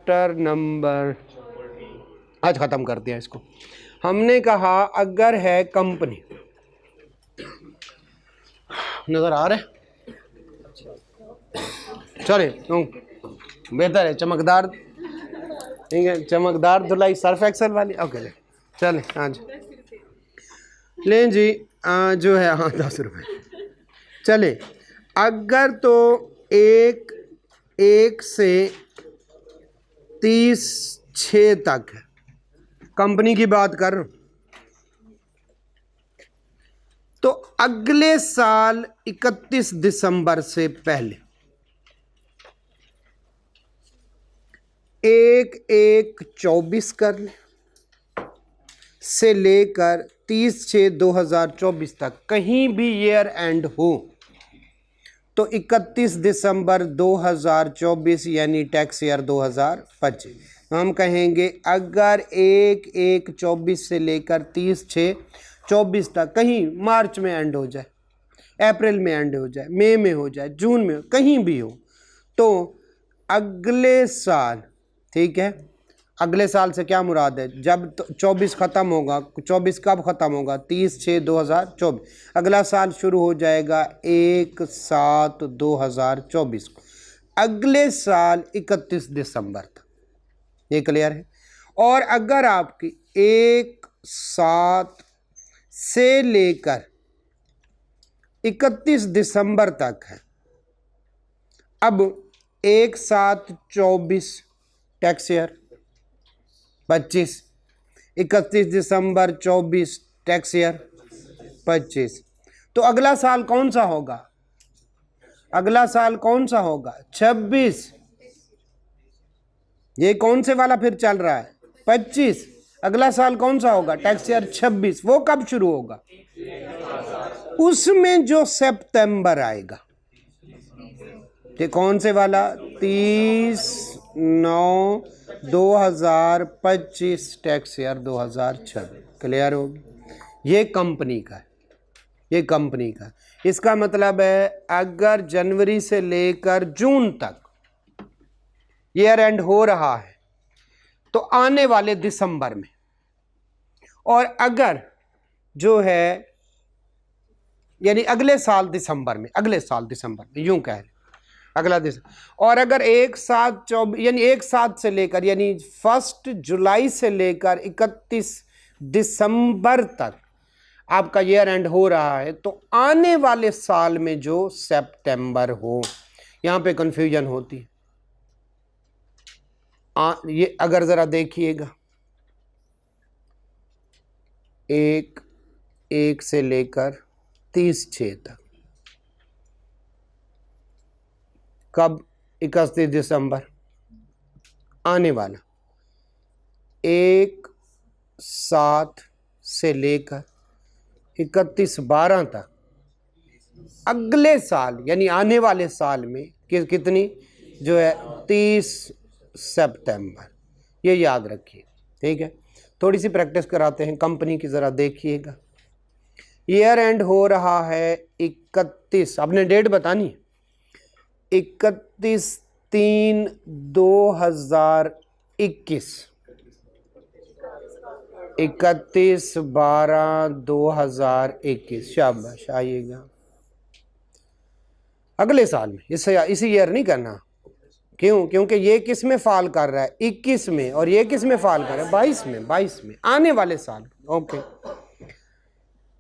Chapter number आज ख़त्म कर दिया इसको। हमने कहा अगर है कंपनी, नज़र आ रहा है? चले बेहतर है, चमकदार, ठीक है, चमकदार धुलाई सर्फ एक्सल वाली। ओके चले आज लें जी। जो है हाँ 10 रुपये। चले अगर तो एक से 30/6 तक कंपनी की बात कर, तो अगले साल 31 दिसंबर से पहले 1/1/24 कर ले से लेकर 30/6/2024 तक कहीं भी ईयर एंड हो तो 31 दिसंबर 2024 यानी टैक्स ईयर 2025 हम कहेंगे अगर 1/1/24 से लेकर 30/6/24 तक कहीं मार्च में एंड हो जाए, अप्रैल में एंड हो जाए, मई में हो जाए, जून में, कहीं भी हो, तो अगले साल, ठीक है, अगले साल से क्या मुराद है, जब तो 24 ख़त्म होगा, 24 कब ख़त्म होगा, 30/6/2024, अगला साल शुरू हो जाएगा 1/7/2024 को, अगले साल 31 दिसंबर तक। ये क्लियर है? और अगर आपकी 1/7 से लेकर 31 दिसंबर तक है, अब 1/7/24 टैक्स ईयर 25, 31 दिसंबर 24 टैक्स ईयर 25, तो अगला साल कौन सा होगा, अगला साल कौन सा होगा, 26। ये कौन से वाला फिर चल रहा है, 25, अगला साल कौन सा होगा, टैक्स ईयर 26, वो कब शुरू होगा, उसमें जो सितंबर आएगा, ये कौन से वाला, 30/9/2025 टैक्स ईयर 2026। क्लियर होगी? ये कंपनी का है, ये कंपनी का। इसका मतलब है अगर जनवरी से लेकर जून तक ईयर एंड हो रहा है तो आने वाले दिसंबर में, और अगर जो है यानी अगले साल दिसंबर में, अगले साल दिसंबर में यूं कह रहे, अगला दिसंबर, और अगर 1/7/24 यानी 1/7 से लेकर यानी 1 जुलाई से लेकर 31 दिसंबर तक आपका ईयर एंड हो रहा है, तो आने वाले साल में जो सितंबर हो, यहां पे कंफ्यूजन होती है। ये अगर जरा देखिएगा, 1/1 से लेकर 30/6 तक, कब, 31 दिसंबर, आने वाला 1/7 से लेकर 31/12 तक, अगले साल यानी आने वाले साल में कितनी जो है 30 सितंबर। ये याद रखिए, ठीक है। थोड़ी सी प्रैक्टिस कराते हैं कंपनी की, ज़रा देखिएगा। ईयर एंड हो रहा है 31, आपने डेट बतानी, 31/3/2021, 31/12/2021, शाबाश, आइएगा अगले साल में, इसी ईयर नहीं करना। क्यों? क्योंकि ये किस में फॉल कर रहा है, 21 में, और ये किस में फॉल कर रहा है, 22 में, आने वाले साल। ओके,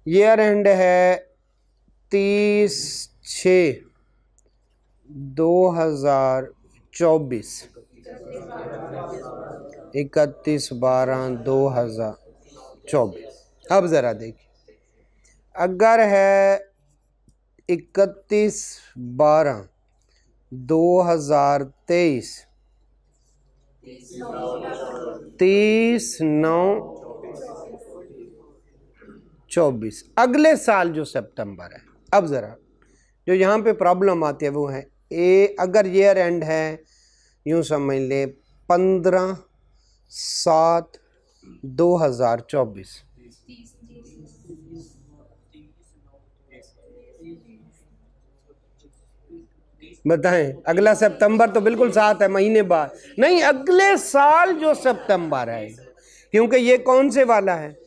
ईयर एंड है 30/6/2024, 31/12/2024। अब जरा देखिए, अगर है 31/12/2023, 30/9/24, अगले साल जो सितंबर है। अब ज़रा जो यहाँ पे प्रॉब्लम आती है वो है अगर ईयर एंड है यूँ समझ ले 15/7/2024, बताएं, अगला सितंबर तो बिल्कुल साथ है, महीने बाद नहीं, अगले साल जो सितंबर है, क्योंकि ये कौन से वाला है।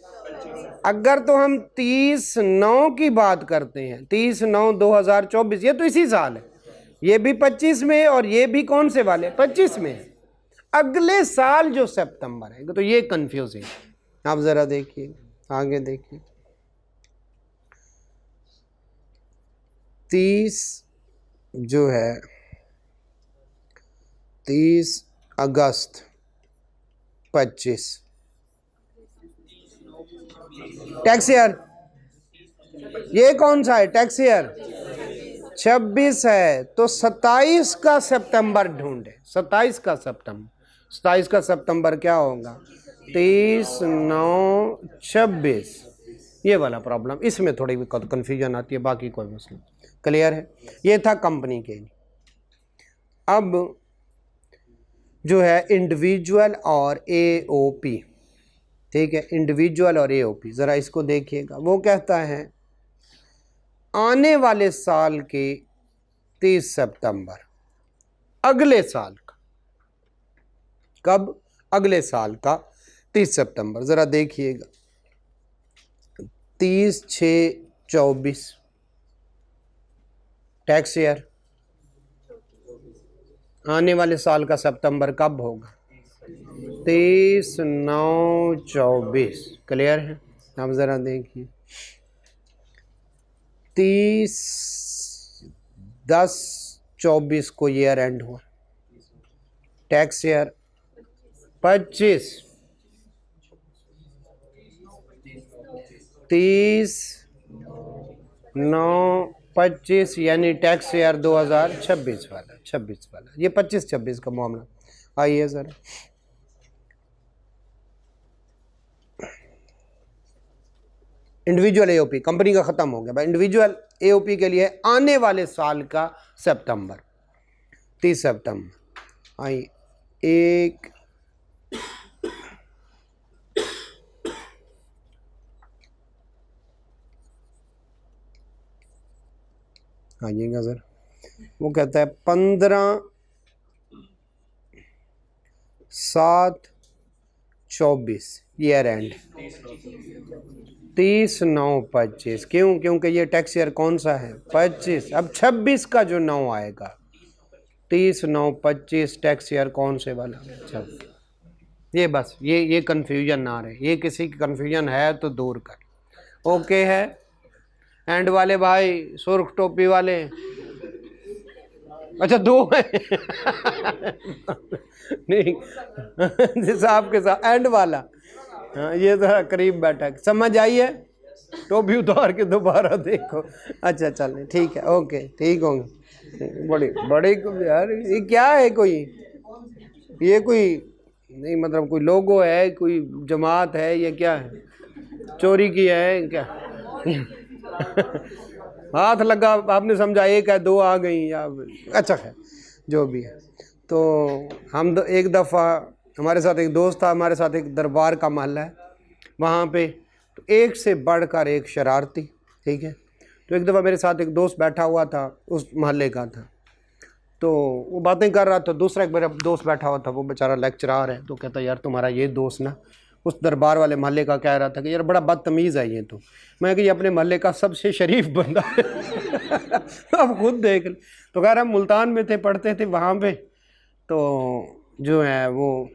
अगर तो हम 30/9 की बात करते हैं, 30/9/2024, ये तो इसी साल है, ये भी 25 में है और ये भी कौन से वाले 25 में है, अगले साल जो सितंबर है, तो ये कंफ्यूजिंग। आप जरा देखिए, आगे देखिए, 30 जो है 30 अगस्त 25 टैक्स ईयर, ये कौन सा है टैक्स ईयर 26 है, तो 27 का सितंबर ढूंढे, 27 का सितंबर, 27 का सितंबर क्या होगा 30/9/26, ये वाला प्रॉब्लम, इसमें थोड़ी भी कंफ्यूजन आती है, बाकी कोई मसला क्लियर है। ये था कंपनी के लिए। अब जो है इंडिविजुअल और एओपी, ठीक है, इंडिविजुअल और एओपी, जरा इसको देखिएगा। वो कहता है आने वाले साल के 30 सितंबर, अगले साल का, कब, अगले साल का 30 सितंबर, जरा देखिएगा 30/6/24 टैक्स ईयर, आने वाले साल का सितंबर कब होगा 30/9/24, क्लियर है। अब जरा देखिए 30/10/24 को ईयर एंड हुआ, टैक्स ईयर 25, 30/9/25 यानी टैक्स ईयर 2026 वाला, 26 वाला, ये 25-26 का मामला। आइए सर, इंडिविजुअल एओपी कंपनी का खत्म हो गया भाई, इंडिविजुअल एओपी के लिए आने वाले साल का सितंबर 30 सितंबर। आइए एक आइएगा सर, वो कहता है 15/7/24 ईयर एंड 30/9/25, क्यों, क्योंकि ये टैक्स ईयर कौन सा है 25, अब 26 का जो 9 आएगा 30/9/25 टैक्स ईयर कौन से वाला 26, ये बस ये कंफ्यूजन ना रहे, ये किसी की कंफ्यूजन है तो दूर कर, ओके है। एंड वाले भाई सुर्ख टोपी वाले, अच्छा दो है नहीं साहब के साथ एंड वाला, हाँ ये तो करीब बैठा, समझ आई है, टोपी उतार के दोबारा देखो, अच्छा चल ठीक है, ओके ठीक होंगे, बड़ी बड़ी यार ये क्या है, कोई ये कोई नहीं, मतलब कोई लोगो है, कोई जमात है, ये क्या है, चोरी की है क्या हाथ लगा आपने समझा एक है, दो आ गई या, अच्छा है जो भी है। तो हम एक दफ़ा हमारे साथ एक दोस्त था, हमारे साथ एक दरबार का महल है वहाँ पे, तो एक से बढ़कर एक शरारती, ठीक है। तो एक दफ़ा मेरे साथ एक दोस्त बैठा हुआ था, उस महल्ले का था, तो वो बातें कर रहा था, दूसरा एक मेरा दोस्त बैठा हुआ था, वो बेचारा लेक्चरार है, तो कहता यार तुम्हारा ये दोस्त ना उस दरबार वाले महल्ले का कह रहा था कि यार बड़ा बदतमीज़ है ये, तो मैं कि ये अपने महल्ले का सबसे शरीफ बंदा है अब खुद देख ले। तो कह रहा हम मुल्तान में थे, पढ़ते थे वहाँ पे, तो जो है वो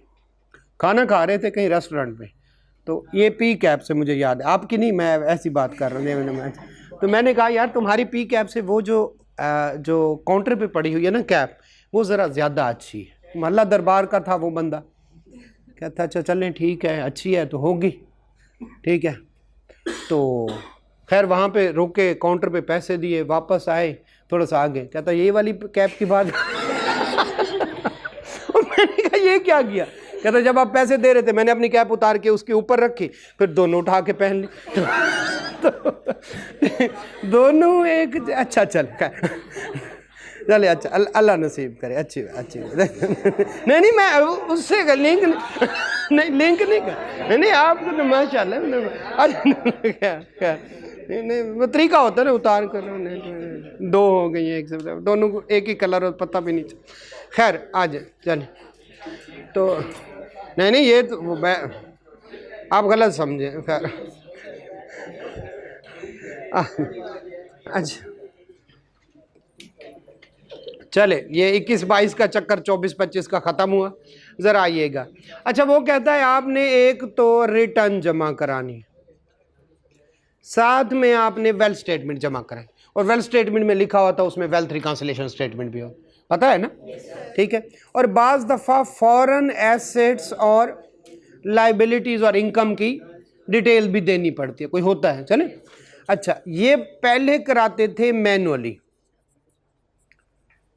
खाना खा रहे थे कहीं रेस्टोरेंट में, तो ये पी कैप से मुझे याद है, आपकी नहीं, मैं ऐसी बात कर रहा हूँ, तो मैंने कहा यार तुम्हारी पी कैप से वो जो काउंटर पे पड़ी हुई है ना कैप, वो ज़रा ज़्यादा अच्छी है, मोहल्ला दरबार का था वो बंदा, कहता अच्छा चलें ठीक है, अच्छी है तो होगी, ठीक है। तो खैर वहाँ पे रुके, काउंटर पे पैसे दिए, वापस आए, थोड़ा सा आगे, कहता यही वाली कैप की बात मैंने कहा ये क्या किया, कहता जब आप पैसे दे रहे थे मैंने अपनी कैप उतार के उसके ऊपर रखी, फिर दोनों उठा के पहन ली तो दोनों एक, अच्छा चल चले, अच्छा अल्लाह नसीब करे, अच्छी अच्छी नहीं मैं उससे नहीं नहीं लिंक नहीं कर, नहीं आपको तो माशाल्लाह। अरे क्या नहीं वो तरीका होता है ना उतार कर, दो हो गई है एक से, दोनों को एक ही कलर और पता भी नहीं चला। खैर आज चल तो नहीं ये तो वो मैं आप गलत समझे। खैर अच्छा चले, ये 21-22 का चक्कर 24-25 का ख़त्म हुआ। ज़रा आइएगा। अच्छा वो कहता है आपने एक तो रिटर्न जमा करानी, साथ में आपने वेल्थ स्टेटमेंट जमा कराई, और वेल्थ स्टेटमेंट में लिखा हुआ था उसमें वेल्थ रिकॉन्सिलेशन स्टेटमेंट भी हो, पता है ना? ठीक है। और बाज़ दफ़ा फॉरेन एसेट्स और लाइबिलिटीज़ और इनकम की डिटेल भी देनी पड़ती है, कोई होता है चले। अच्छा ये पहले कराते थे मैनुअली,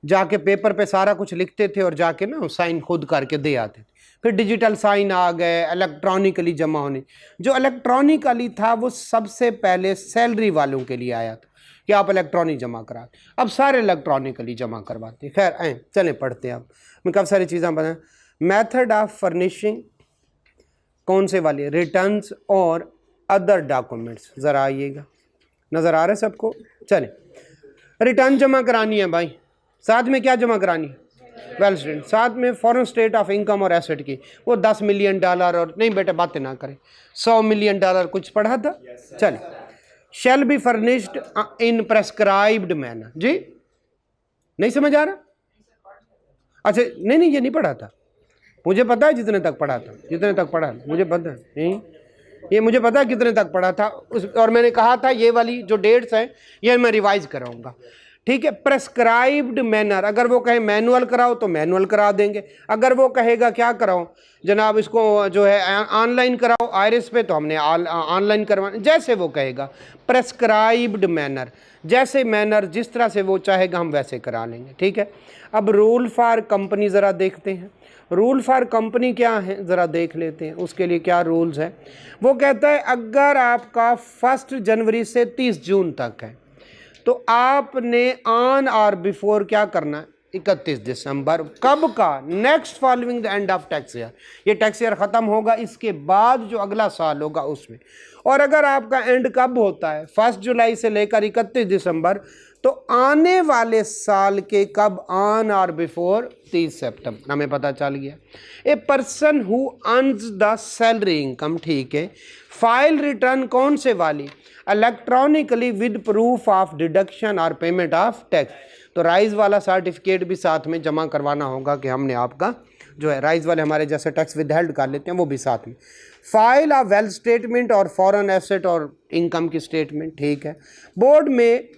जाके पेपर पे सारा कुछ लिखते थे और जाके ना साइन खुद करके दे आते थे। फिर डिजिटल साइन आ गए, इलेक्ट्रॉनिकली जमा होने। जो इलेक्ट्रॉनिकली था वो सबसे पहले सैलरी वालों के लिए आया था कि आप इलेक्ट्रॉनिक जमा करा, अब सारे इलेक्ट्रॉनिकली जमा करवाते। खैर आए चले पढ़ते हैं। अब मैं काफ़ी सारी चीज़ें बताएं। मेथड ऑफ फर्निशिंग कौन से वाली, रिटर्न्स और अदर डॉक्यूमेंट्स। ज़रा आइएगा, नज़र आ रहा है सबको? चले रिटर्न जमा करानी है भाई, साथ में क्या जमा करानी है? वेल्थ स्टेटमेंट, साथ में फॉरेन स्टेट ऑफ इनकम और एसेट की। वो $10 मिलियन और नहीं बेटे बातें ना करें, $100 मिलियन कुछ पढ़ा था। चले shall be furnished in prescribed manner. जी नहीं समझ आ रहा? अच्छा नहीं ये नहीं पढ़ा था, मुझे पता है जितने तक पढ़ा था, जितने तक पढ़ा मुझे पता है। नहीं ये मुझे पता है कितने तक पढ़ा था और मैंने कहा था ये वाली जो डेट्स हैं ये मैं रिवाइज कराऊंगा। ठीक है। प्रेस्क्राइब्ड मैनर, अगर वो कहे मैनुअल कराओ तो मैनुअल करा देंगे, अगर वो कहेगा क्या कराओ जनाब इसको जो है ऑनलाइन कराओ आयरिस पे, तो हमने ऑनलाइन करवाना, जैसे वो कहेगा। प्रेस्क्राइब्ड मैनर, जैसे मैनर जिस तरह से वो चाहेगा हम वैसे करा लेंगे। ठीक है। अब रूल फॉर कंपनी ज़रा देखते हैं। रूल फॉर कंपनी क्या है ज़रा देख लेते हैं, उसके लिए क्या रूल्स हैं। वो कहता है अगर आपका 1 जनवरी से 30 जून तक है तो आपने ऑन और बिफोर क्या करना है, 31 दिसंबर कब का, next following the end of tax year, ये टैक्स ईयर ख़त्म होगा इसके बाद जो अगला साल होगा उसमें। और अगर आपका एंड कब होता है 1 जुलाई से लेकर 31 दिसंबर, तो आने वाले साल के कब, ऑन और बिफोर 30 सितंबर। हमें पता चल गया। A person who earns the salary income, ठीक है, फाइल रिटर्न कौन से वाली, electronically with proof of deduction और पेमेंट ऑफ टैक्स। तो राइज वाला सर्टिफिकेट भी साथ में जमा करवाना होगा कि हमने आपका जो है राइज वाले हमारे जैसे टैक्स विदहेल्ड कर लेते हैं वो भी साथ में। फाइल ऑफ वेल्थ स्टेटमेंट और फॉरेन एसेट और इनकम की स्टेटमेंट। ठीक है। बोर्ड में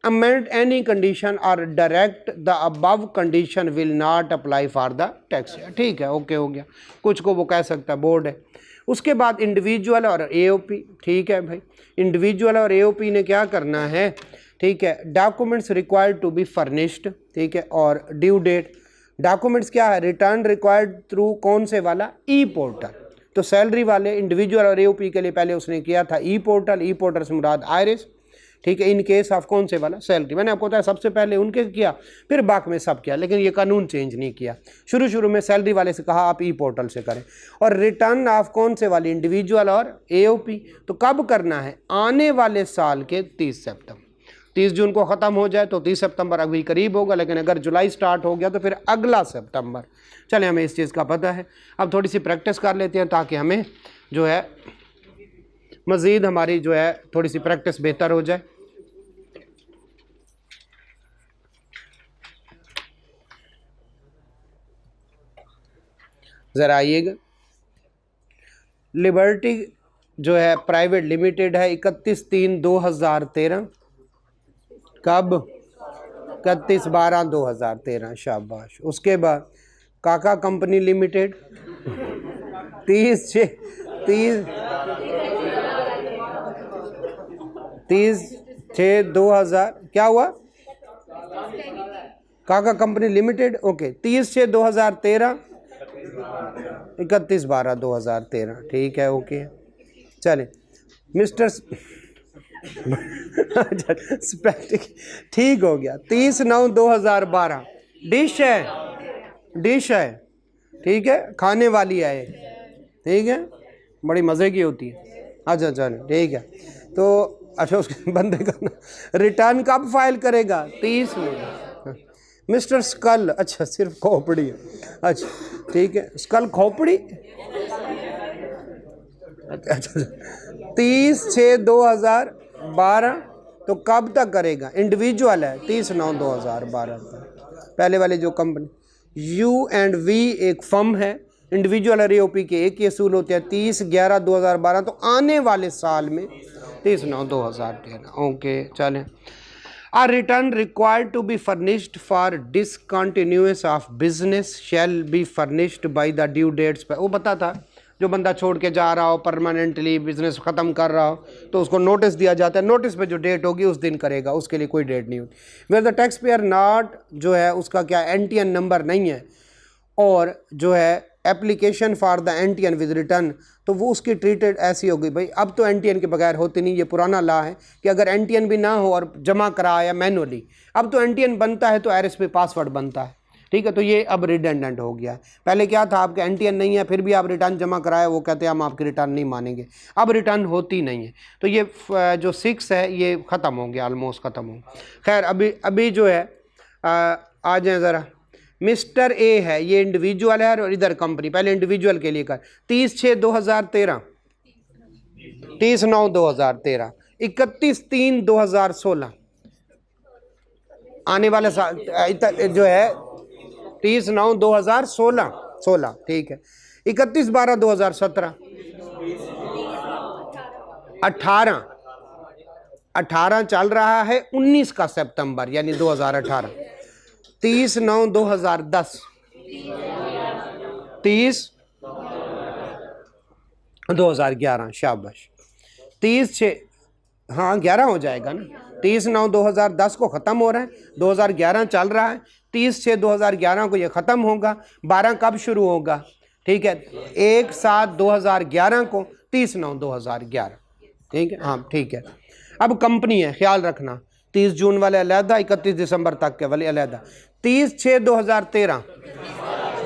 amend any condition or direct the above condition will not apply for the tax। ठीक है, ओके हो गया। कुछ को वो कह सकता है, बोर्ड है। उसके बाद इंडिविजुअल और एओपी। ठीक है भाई, इंडिविजुअल और एओपी ने क्या करना है, ठीक है, documents required to be furnished. ठीक है। और ड्यू डेट, डॉक्यूमेंट्स क्या है, रिटर्न रिक्वायर्ड थ्रू कौन से वाला, ई पोर्टल। तो सैलरी वाले इंडिविजुअल और एओपी के लिए पहले उसने किया था ई पोर्टल, ई पोर्टल से मुराद आयरिस। ठीक है। इन केस ऑफ कौन से वाला, सैलरी। मैंने आपको बताया सबसे पहले उनके किया, फिर बाकी में सब किया, लेकिन ये कानून चेंज नहीं किया। शुरू में सैलरी वाले से कहा आप ई पोर्टल से करें। और रिटर्न ऑफ कौन से वाली, इंडिविजुअल और एओपी। तो कब करना है, आने वाले साल के 30 सितंबर। 30 जून को ख़त्म हो जाए तो 30 सितंबर अभी करीब होगा, लेकिन अगर जुलाई स्टार्ट हो गया तो फिर अगला सितंबर। चले हमें इस चीज़ का पता है। अब थोड़ी सी प्रैक्टिस कर लेते हैं ताकि हमें जो है मज़ीद हमारी जो है थोड़ी सी प्रैक्टिस बेहतर हो जाए। ज़रा आइएगा। लिबर्टी जो है प्राइवेट लिमिटेड है 31/3/2013। कब, 31/12/2013। शाबाश। उसके बाद काका कंपनी लिमिटेड 30/6/2000। क्या हुआ, काका कंपनी लिमिटेड, ओके, 30/6/2013, 31/12/2013। ठीक है, ओके। चले मिस्टर ठीक हो गया। 30/9/2012 डिश है, डिश है। ठीक है, खाने वाली है। ठीक है, बड़ी मज़े की होती है। अच्छा चलो ठीक है। तो अच्छा उसके बंदे का रिटर्न कब फाइल करेगा? 30 में। मिस्टर स्कल, अच्छा सिर्फ खोपड़ी है, अच्छा ठीक है, स्कल खोपड़ी, अच्छा 30/6/2012। तो कब तक करेगा? इंडिविजुअल है, 30/9/2012 तक। पहले वाले जो कंपनी U&V एक फर्म है, इंडिविजुअल और AOP के एक ही असूल होते हैं, 30/11/2012। तो आने वाले साल में 30/9/2013। ओके चलें। A return required to be furnished for discontinuance of business shall be furnished by the due dates। वो पता था, जो बंदा छोड़ के जा रहा हो, परमानेंटली बिजनेस ख़त्म कर रहा हो, तो उसको नोटिस दिया जाता है। नोटिस पे जो डेट होगी उस दिन करेगा, उसके लिए कोई डेट नहीं होती। Where the tax payer not, जो है उसका क्या NTN नंबर नहीं है, और जो है application for the NTN with return, तो वो उसकी ट्रीटेड ऐसी होगी। भाई अब तो NTN के बगैर होती नहीं, ये पुराना लॉ है कि अगर NTN भी ना हो और जमा कराया मैनुअली, अब तो NTN बनता है तो RSP पासवर्ड बनता है, ठीक है। तो ये अब रिडेंडेंट हो गया। पहले क्या था, आपके NTN नहीं है फिर भी आप रिटर्न जमा कराए, वो कहते हैं हम आपकी रिटर्न नहीं मानेंगे, अब रिटर्न होती नहीं है। तो ये जो 6 है ये ख़त्म हो गया, ऑलमोस्ट ख़त्म हो। खैर अभी जो है आ जाए ज़रा। मिस्टर ए है, ये इंडिविजुअल है और इधर कंपनी। पहले इंडिविजुअल के लिए कर 30/6/2013, 30/9/2013, 31/3/2016। आने वाले साल जो है 30/9/2016, ठीक है। 31/12/2017, 18 चल रहा है, 19 का सितंबर यानी 2018। 30/9/2010, 30/2011, शाबाश। 30/6, हाँ 11 हो जाएगा ना। 30/9/2010 को ख़त्म हो रहा है, 2011 चल रहा है, 30/6/2011 को ये ख़त्म होगा। 12 कब शुरू होगा? ठीक है, 1/7/2011 को, 30/9/2011, ठीक है, हाँ ठीक है। अब कंपनी है, ख्याल रखना, 30 जून वाले अलहदा, 31 दिसंबर तक के वाले अलहदा। 30/6/2013,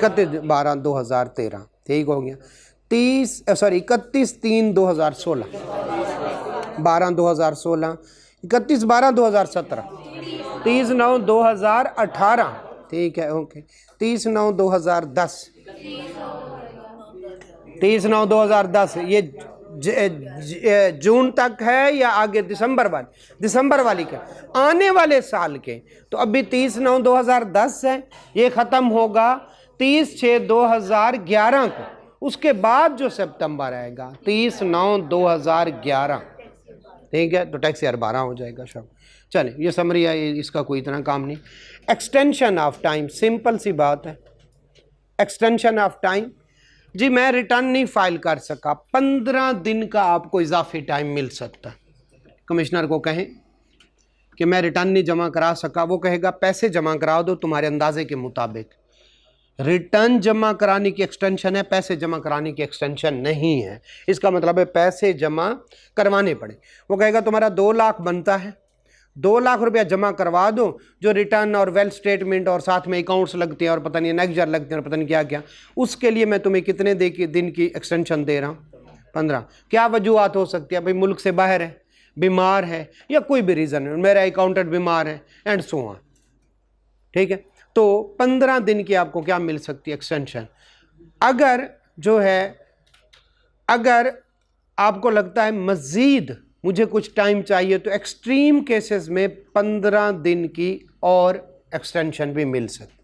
31/12/2013, ठीक हो गया। 31/3/2016, 12/2016, 31/12/2017, 30/9/2018, ठीक है ओके। 30/9/2010, 30/9/2010 ये जून तक है या आगे दिसंबर वाली के आने वाले साल के? तो अभी 30/9/2010 है, ये ख़त्म होगा 30/6/2011 को। उसके बाद जो सितंबर आएगा 30/9/2011, ठीक है। तो टैक्स ईयर 12 हो जाएगा सब। चलिए ये समरी है, इसका कोई इतना काम नहीं। एक्सटेंशन ऑफ टाइम, सिंपल सी बात है। एक्सटेंशन ऑफ टाइम, जी मैं रिटर्न नहीं फाइल कर सका, 15 दिन का आपको इजाफी टाइम मिल सकता है। कमिश्नर को कहें कि मैं रिटर्न नहीं जमा करा सका, वो कहेगा पैसे जमा करा दो तुम्हारे अंदाजे के मुताबिक। रिटर्न जमा कराने की एक्सटेंशन है, पैसे जमा कराने की एक्सटेंशन नहीं है। इसका मतलब है पैसे जमा करवाने पड़े। वो कहेगा तुम्हारा 2 लाख बनता है, 2 लाख रुपया जमा करवा दो, जो रिटर्न और वेल्थ स्टेटमेंट और साथ में अकाउंट्स लगते हैं और पता नहीं नेक्स्ट लगते हैं और पता नहीं क्या क्या, उसके लिए मैं तुम्हें कितने दिन की एक्सटेंशन दे रहा हूँ? 15। क्या वजूहत हो सकती है? भाई मुल्क से बाहर है, बीमार है, या कोई भी रीज़न है, मेरा अकाउंटेंट बीमार है एंड सो ऑन, ठीक है। तो 15 दिन की आपको क्या मिल सकती है? एक्सटेंशन। अगर जो है, अगर आपको लगता है मज़ीद मुझे कुछ टाइम चाहिए, तो एक्सट्रीम केसेस में 15 दिन की और एक्सटेंशन भी मिल सकती।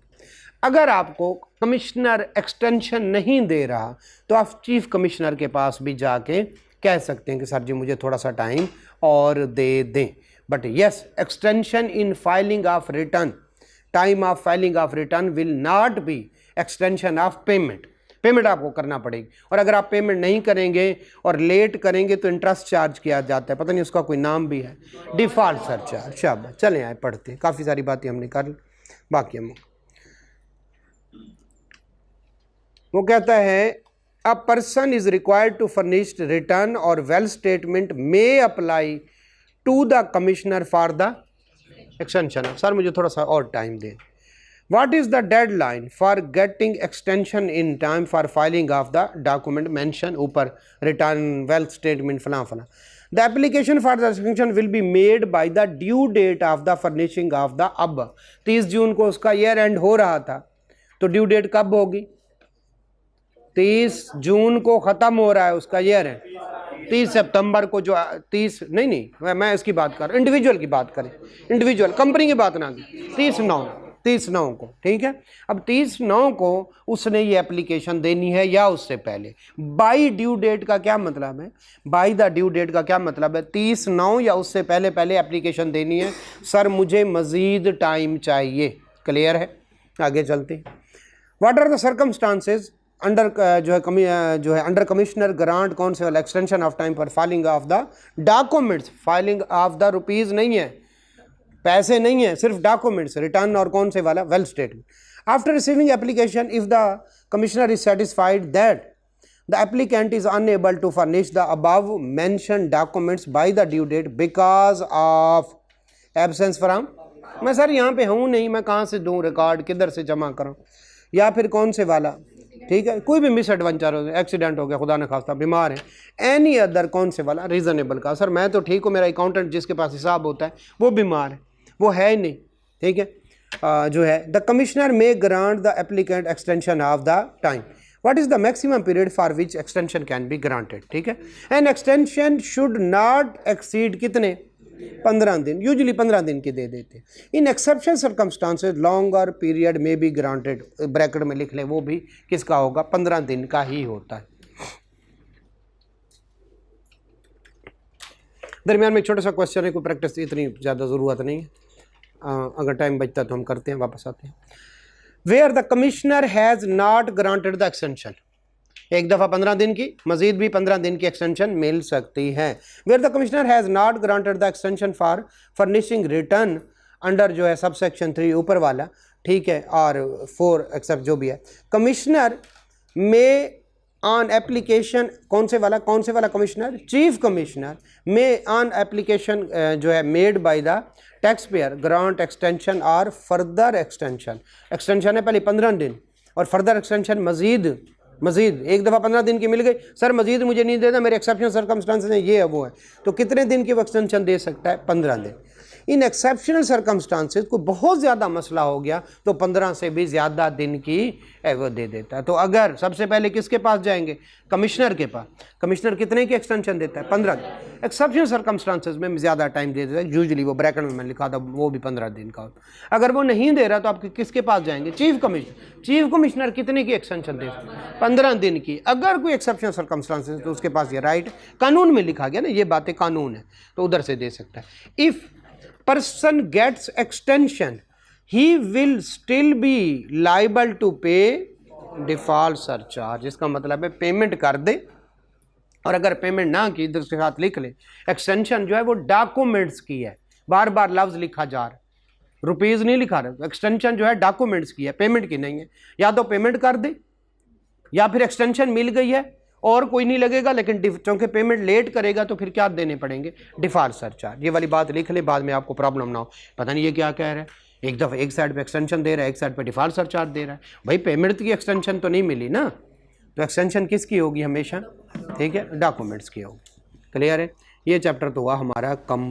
अगर आपको कमिश्नर एक्सटेंशन नहीं दे रहा, तो आप चीफ कमिश्नर के पास भी जाके कह सकते हैं कि सर जी मुझे थोड़ा सा टाइम और दे दें। But yes, extension in filing of return, time of filing of return will not be extension of payment. Payment आपको करना पड़ेगी, और अगर आप पेमेंट नहीं करेंगे और लेट करेंगे तो इंटरेस्ट चार्ज किया जाता है, पता नहीं उसका कोई नाम भी है, डिफ़ॉल्ट सरचार्ज। शाबाश, चलें आए पढ़ते, काफ़ी सारी बातें हमने कर ली, बाकी हम। वो कहता है a person is required to furnish return और wealth statement may apply to the commissioner for the extension. Sir मुझे थोड़ा सा और टाइम दें। What is the deadline for getting extension in time for filing of the document mentioned ऊपर return wealth statement फला फला. The application for the extension will be made by the due date of the furnishing of the अब 30 जून को उसका year and हो रहा था, तो ड्यू डेट कब होगी? 30 जून को ख़त्म हो रहा है उसका ईयर है, 30 सितंबर को जो 30 नहीं मैं इसकी बात कर रहा हूँ, इंडिविजुअल की बात करें, इंडिविजुअल कंपनी की बात ना की, 30/9 को, ठीक है। अब 30/9 को उसने ये एप्लीकेशन देनी है या उससे पहले। बाई ड्यू डेट का क्या मतलब है? बाई द ड्यू डेट का क्या मतलब है? 30/9 या उससे पहले पहले एप्लीकेशन देनी है, सर मुझे मज़ीद टाइम चाहिए। क्लियर है? आगे चलते हैं। What are the circumstances under जो है अंडर कमिश्नर ग्रांट कौन से वाला extension of time for filing of the documents. Filing of the rupees नहीं है, पैसे नहीं है, सिर्फ डॉक्यूमेंट्स, रिटर्न और कौन से वाला wealth statement. After receiving application if the commissioner is satisfied that the applicant is unable to furnish the above mention documents by the due date because of absence from, मैं sir यहाँ पे हूँ नहीं, मैं कहाँ से दूँ रिकॉर्ड, किधर से जमा करूँ, या फिर कौन से वाला, ठीक है, कोई भी मिस एडवेंचर हो गया, एक्सीडेंट हो गया, खुदा न खास्ता, बीमार है, एनी अदर कौन से वाला रीजनेबल का, सर मैं तो ठीक हूँ, मेरा अकाउंटेंट जिसके पास हिसाब होता है वो बीमार है, वो है ही नहीं, ठीक है। जो है the commissioner may grant the applicant extension of the time. What is the maximum period for which extension can be granted, ठीक है। An extension should not exceed कितने, 15 दिन, यूजुअली 15 दिन की दे देते। इन एक्सेप्शन सर्कमस्टांसेज लॉन्गर पीरियड में भी granted, bracket में लिख ले, वो भी किसका होगा, 15 दिन का ही होता है। दरमियान में एक छोटा सा क्वेश्चन है, कोई प्रैक्टिस इतनी ज़्यादा ज़रूरत नहीं है, अगर टाइम बचता तो हम करते हैं, वापस आते हैं। Where the commissioner has not granted the extension, एक दफ़ा 15 दिन की, मजीद भी 15 दिन की एक्सटेंशन मिल सकती है। Where the commissioner has not granted the extension for furnishing return under जो है सब सेक्शन 3 ऊपर वाला, ठीक है, और 4 एक्सेप्ट जो भी है, कमिश्नर में ऑन एप्लीकेशन कौन से वाला कमिश्नर, चीफ कमिश्नर में ऑन एप्लीकेशन जो है made by the tax pair grant extension और फर्दर एक्सटेंशन है पहले 15 दिन और फर्दर एक्सटेंशन मजीद एक दफ़ा 15 दिन की मिल गई, सर मजीद मुझे नहीं देना, मेरे एक्सेप्शनल सर्कमस्टांसेस हैं, ये है वो है, तो कितने दिन की वो एक्सटेंशन दे सकता है, 15 दिन। इन एक्सेप्शनल सर्कमस्टांसेस को बहुत ज़्यादा मसला हो गया तो 15 से भी ज़्यादा दिन की वो दे देता है। तो अगर सबसे पहले किसके पास जाएंगे, कमिश्नर के पास, कमिश्नर कितने की एक्सटेंशन देता है, 15 दिन। एक्सेप्शनल सर्कमस्टांसेस में ज़्यादा टाइम दे देता है, यूजुअली वो ब्रैकेट में मैं लिखा था वो भी 15 दिन का होता। अगर वो नहीं दे रहा तो आप किसके पास जाएंगे, चीफ कमिश्नर कितने की एक्सटेंशन दे सकते हैं, 15 दिन की। अगर कोई एक्सेप्शनल सर्कमस्टांसेस तो उसके पास ये राइट, कानून में लिखा गया ना, ये बातें कानून है, तो उधर से दे सकता है। If person gets extension he will still be liable to pay default surcharge। इसका मतलब है पेमेंट कर दे, और अगर पेमेंट ना की इधर के साथ लिख ले, एक्सटेंशन जो है वो डॉक्यूमेंट्स की है, बार बार लफ्ज लिखा जा रहा है, रुपीज़ नहीं लिखा रहा, एक्सटेंशन जो है डॉक्यूमेंट्स की है, पेमेंट की नहीं है। या तो पेमेंट कर दे या फिर एक्सटेंशन मिल गई है और कोई नहीं लगेगा, लेकिन चूंकि पेमेंट लेट करेगा तो फिर क्या देने पड़ेंगे, डिफॉल्ट सरचार्ज। ये वाली बात लिख ले, बाद में आपको प्रॉब्लम ना हो, पता नहीं ये क्या कह रहा है, एक दफ़ा एक साइड पे एक्सटेंशन दे रहा है, एक साइड पे डिफॉल्ट सरचार्ज दे रहा है। भाई पेमेंट की एक्सटेंशन तो नहीं मिली ना, तो एक्सटेंशन किसकी होगी हमेशा, ठीक है, डॉक्यूमेंट्स की होगी। क्लियर है? ये चैप्टर तो हुआ हमारा कम।